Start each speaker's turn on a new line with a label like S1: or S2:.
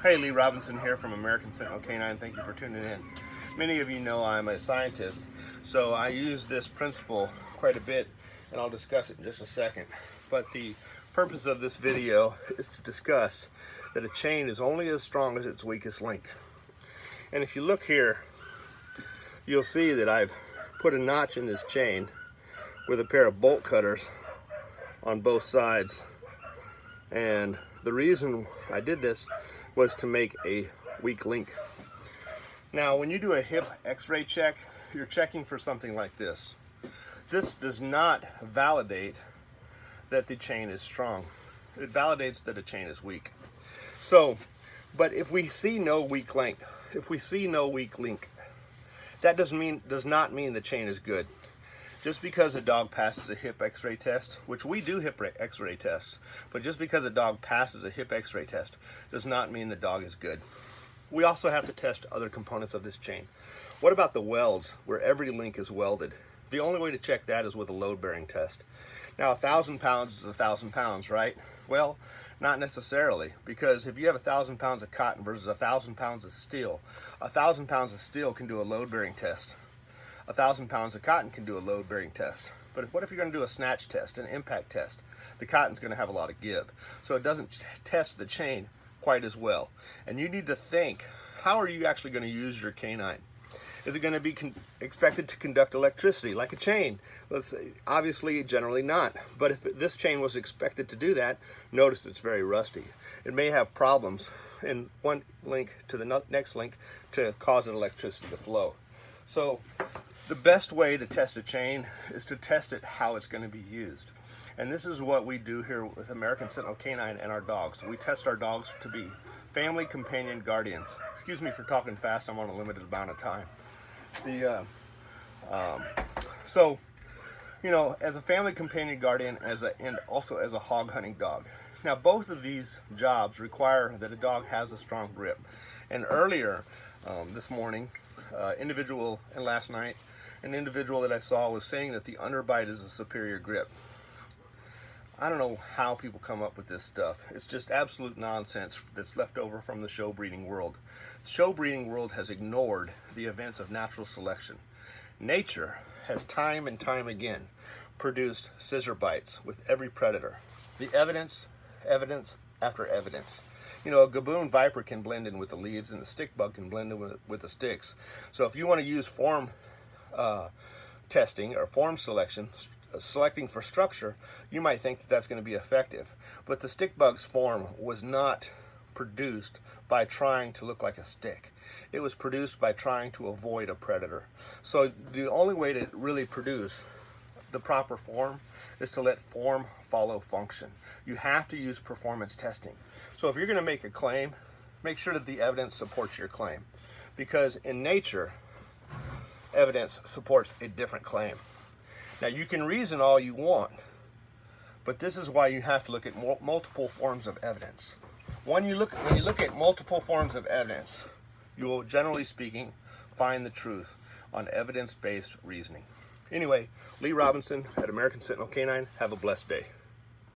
S1: Hey, Lee Robinson here from American Sentinel K9. Thank you for tuning in. Many of you know I'm a scientist, so I use this principle quite a bit, and I'll discuss it in just a second. But the purpose of this video is to discuss that a chain is only as strong as its weakest link. And if you look here, you'll see that I've put a notch in this chain with a pair of bolt cutters on both sides. And the reason I did this was to make a weak link. Now, when you do a hip x-ray check, you're checking for something like this. This does not validate that the chain is strong. It validates that a chain is weak. So, but if we see no weak link, that does not mean the chain is good. Just because a dog passes a hip x-ray test, which we do hip x-ray tests, but just because a dog passes a hip x-ray test does not mean the dog is good. We also have to test other components of this chain. What about the welds, where every link is welded? The only way to check that is with a load-bearing test. Now, 1,000 pounds is 1,000 pounds, right? Well, not necessarily, because if you have 1,000 pounds of cotton versus 1,000 pounds of steel, 1,000 pounds of steel can do a load-bearing test. 1,000 pounds of cotton can do a load-bearing test. But what if you're going to do a snatch test, an impact test? The cotton's going to have a lot of give. So it doesn't test the chain quite as well. And you need to think, how are you actually going to use your canine? Is it going to be expected to conduct electricity like a chain? Let's say, obviously, generally not. But if this chain was expected to do that, notice it's very rusty. It may have problems in one link to the next link to cause an electricity to flow. So the best way to test a chain is to test it how it's going to be used. And this is what we do here with American Sentinel K9 and our dogs. We test our dogs to be family companion guardians. Excuse me for talking fast, I'm on a limited amount of time. So, you know, as a family companion guardian and also as a hog hunting dog. Now, both of these jobs require that a dog has a strong grip. And earlier this morning, and last night, an individual that I saw was saying that the underbite is a superior grip. I don't know how people come up with this stuff. It's just absolute nonsense that's left over from the show breeding world. The show breeding world has ignored the events of natural selection. Nature has time and time again produced scissor bites with every predator. The evidence after evidence. You know, a gaboon viper can blend in with the leaves, and the stick bug can blend in with the sticks. So if you want to use form testing or form selection, selecting for structure, you might think that that's going to be effective. But the stick bug's form was not produced by trying to look like a stick. It was produced by trying to avoid a predator. So the only way to really produce the proper form is to let form follow function. You have to use performance testing. So if you're going to make a claim, make sure that the evidence supports your claim. Because in nature, evidence supports a different claim. Now, you can reason all you want, but this is why you have to look at multiple forms of evidence. When you look at multiple forms of evidence, you will, generally speaking, find the truth on evidence-based reasoning. Anyway, Lee Robinson at American Sentinel K9. Have a blessed day.